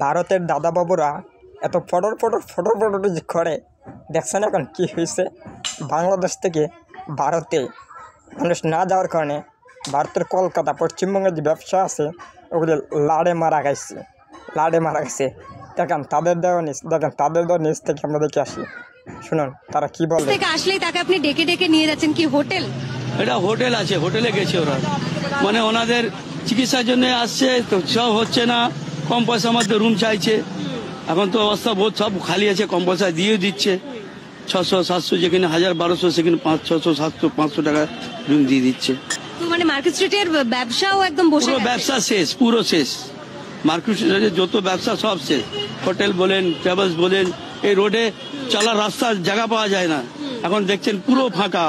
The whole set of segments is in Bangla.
ভারতের দাদা বাবুরা এত ফটর ফটর ফটর ফটর যে করে দেখছেন এখন কী হয়েছে। বাংলাদেশ থেকে ভারতে মানুষ না যাওয়ার কারণে ভারতের কলকাতা পশ্চিমবঙ্গের যে ব্যবসা আছে ওগুলি লাড়ে মারা গেছে। দেখেন তাদের দেওয়া নিচ থেকে আমরা দেখে আসি, শুনুন তারা কি বলে। আসলেই তাকে আপনি ডেকে ডেকে নিয়ে যাচ্ছেন, কি হোটেল? এটা হোটেল আছে, হোটেলে গেছে ওরা, মানে ওনাদের চিকিৎসার জন্য আসছে, তো সব হচ্ছে না, কম পয়সার মধ্যে রুম চাইছে। এখন তো অবস্থা বহুত সব খালি আছে, কম পয়সা দিয়ে দিচ্ছে, 600-700 যেখানে 1000-1200 সেখানে 500-600-700-500 টাকা রুম দিয়ে দিচ্ছে। তো মানে মার্কেট স্ট্রিটের ব্যবসাও একদম বসে গেছে, ব্যবসা শেষ, পুরো শেষ। মার্কেট স্ট্রিটের যত ব্যবসা সব শেষ, হোটেল বলেন, ট্রাভেলস বলেন, এই রোডে চলার রাস্তার জায়গা পাওয়া যায় না। এখন দেখছেন পুরো ফাঁকা,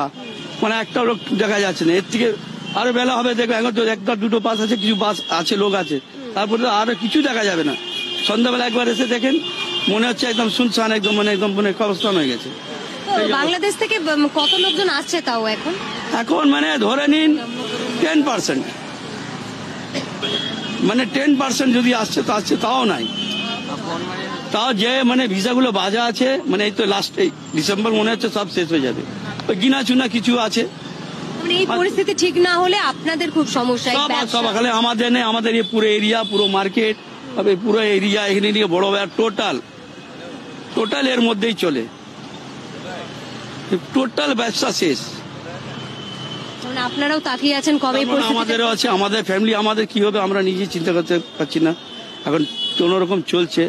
মানে একটা লোক দেখা যাচ্ছে না। এর থেকে আরো বেলা হবে দেখবে, এখন তো একটা দুটো বাস আছে, কিছু বাস আছে, লোক আছে, তারপরে আরো কিছু দেখা যাবে না। সন্ধ্যাবেলা একবার এসে দেখেন মনে হচ্ছে একদম শুনশান, একদম মানে কবরস্থান হয়ে গেছে। বাংলাদেশ থেকে কত লোকজন আসছে তাও এখন মানে ধরে নিন 10%, মানে 10% যদি আসছে তো আসছে, তাও নাই। তাও যে মানে ভিসাগুলো বাজা আছে, মানে এই তো লাস্ট ডিসেম্বর মনে হচ্ছে সব শেষ হয়ে যাবে, ওই গিনা চুনা কিছু আছে। এই পরিস্থিতি ঠিক না হলে আপনাদের খুব সমস্যা। সব আমাদের নেই, আমাদের এই পুরো এরিয়া, পুরো মার্কেট, পুরো এরিয়া এখানে নিয়ে বড় টোটাল এর মধ্যেই চলে, টোটাল ব্যবসা শেষ। আপনারাও তাকিয়ে আছেন কবে? আমাদেরও আছে, আমাদের ফ্যামিলি, আমাদের কি হবে আমরা নিজে চিন্তা করতে পারছি না। এখন কোন রকম চলছে,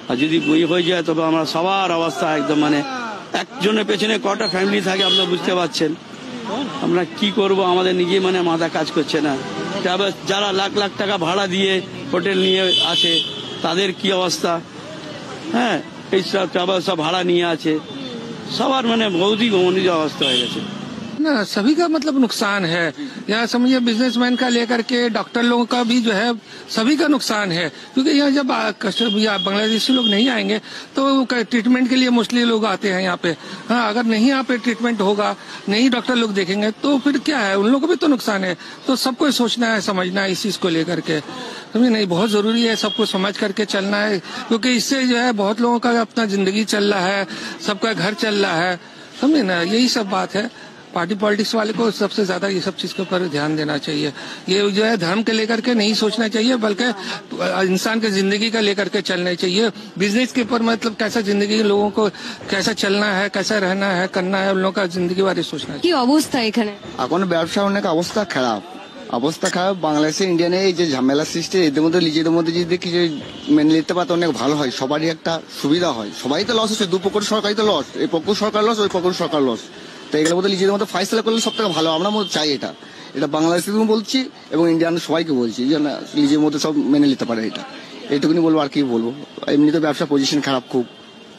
আর যদি বই হয়ে যায় তবে আমরা সবার অবস্থা একদম, মানে একজনের পেছনে কটা ফ্যামিলি থাকে আপনারা বুঝতে পারছেন। আমরা কি করব, আমাদের নিজে মানে মাথা কাজ করছে না। যারা লাখ লাখ টাকা ভাড়া দিয়ে হোটেল নিয়ে আসে তাদের কি অবস্থা, হ্যাঁ, এইসব ট্রাভেল সব ভাড়া নিয়ে আছে, সবার মানে বহুতই গমনীয় অবস্থা হয়ে गए ना। सभी का मतलब नुकसान है, यहाँ समझिए बिजनेसमैन का लेकर के डॉक्टर लोगों का भी जो है सभी का नुकसान है। क्योंकि यहाँ जब बांग्लादेशी लोग नहीं आएंगे तो ट्रीटमेंट के लिए मोस्टली लोग आते हैं यहाँ पे। हाँ, अगर नहीं यहाँ पे ट्रीटमेंट होगा, नहीं डॉक्टर लोग देखेंगे तो फिर क्या है, उन लोगों को भी तो नुकसान है। तो सबको सोचना है, समझना है इस चीज को लेकर के, समझे नहीं, बहुत जरूरी है सबको समझ करके चलना है। क्योंकि इससे जो है बहुत लोगों का अपना जिंदगी चल रहा है, सबका घर चल रहा है, समझे ना, यही सब बात है। पार्टी पॉलिटिक्स वाले को सबसे ज्यादा ये सब चीज के ऊपर ध्यान देना चाहिए। ये जो है धर्म के लेकर के नहीं सोचना चाहिए, बल्कि इंसान के जिंदगी का लेकर के चलना चाहिए। बिजनेस के ऊपर मतलब कैसा जिंदगी लोगों को कैसा चलना है, कैसा रहना है, करना है, उन लोगों का जिंदगी बारे सोचना है। কি অবস্থা এখানে? এখন ব্যবসা অনেক অবস্থা খারাপ। বাংলাদেশে ইন্ডিয়ানে এই যে ঝামেলা সৃষ্টি, এদের মধ্যে নিজেদের মধ্যে যদি কিছু মেনে নিতে পারতে অনেক ভালো হয়, সবারই একটা সুবিধা হয়। সবাই তো লস হচ্ছে, দুপক্ষের সরকারই তো লস, এই পক্ষ সরকার লস, ওই পক্ষ সরকার লস। তো এগুলোর মধ্যে নিজেদের মধ্যে ফাইসলা করলে সব থেকে ভালো, আমরা চাই এটা বাংলাদেশে বলছি এবং ইন্ডিয়ান সবাইকে বলছি যে না, নিজের মধ্যে সব মেনে নিতে পারে, এইটুকুনি বলবো, আর কি বলবো। এমনিতে ব্যবসা পজিশন খারাপ, খুব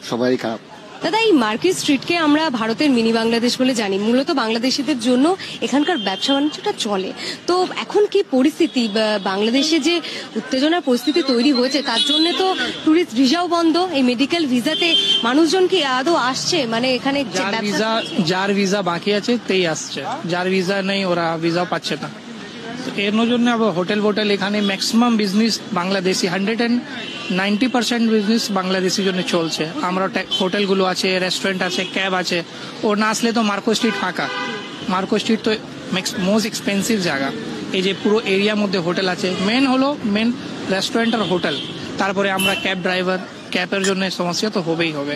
সবাই খারাপ। দাদা, এই মার্কেট স্ট্রিটকে আমরা ভারতের মিনি বাংলাদেশ বলে জানি, মূলত বাংলাদেশিদের জন্য এখানকার ব্যবসা বাণিজ্যটা চলে। তো এখন কি পরিস্থিতি, বাংলাদেশে যে উত্তেজনার পরিস্থিতি তৈরি হয়েছে তার জন্য তো টুরিস্ট ভিসাও বন্ধ, এই মেডিকেল ভিসাতে মানুষজন কি আদৌ আসছে? মানে এখানে যার ভিসা বাকি আছে তেই আসছে, যার ভিসা নেই ওরা ভিসাও পাচ্ছে না। এর জন্য হোটেল এখানে ম্যাক্সিমাম বিজনেস বাংলাদেশি, 190% বিজনেস বাংলাদেশির জন্য চলছে। আমরা হোটেলগুলো আছে, রেস্টুরেন্ট আছে, ক্যাব আছে, ও না আসলে তো মার্কো স্ট্রিট ফাঁকা। মার্কো স্ট্রিট তো মোস্ট এক্সপেন্সিভ জায়গা, এই যে পুরো এরিয়ার মধ্যে হোটেল আছে, মেন রেস্টুরেন্ট আর হোটেল। তারপরে আমরা ক্যাব ড্রাইভার, ক্যাবের জন্য সমস্যা তো হবেই হবে।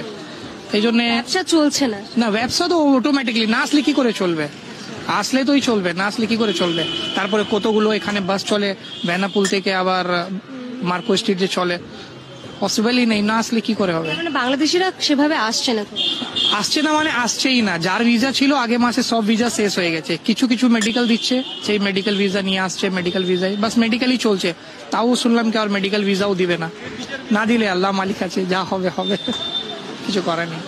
এই জন্য ব্যবসা চলছে না, ব্যবসা তো অটোমেটিকলি না আসলে কি করে চলবে, আসলে তোই চলবে, না আসলে কি করে চলবে। তারপরে কতগুলো এখানে বাস চলে, বেনাপুল থেকে আবার মার্কো স্ট্রিট যে চলে, পসিবলই নেই, না আসলে কি করে হবে। মানে বাংলাদেশিরা সেভাবে আসছে না, মানে আসছেই না। যার ভিসা ছিল আগে মাসে সব ভিসা শেষ হয়ে গেছে, কিছু মেডিকেল দিচ্ছে, সেই মেডিকেল ভিসা নিয়ে আসছে, মেডিকেল ভিসাই বাস মেডিকেলই চলছে। তাও শুনলাম কি আর মেডিকেল ভিসাও দিবে না, না দিলে আল্লাহ মালিক আছে, যা হবে কিছু করার নেই।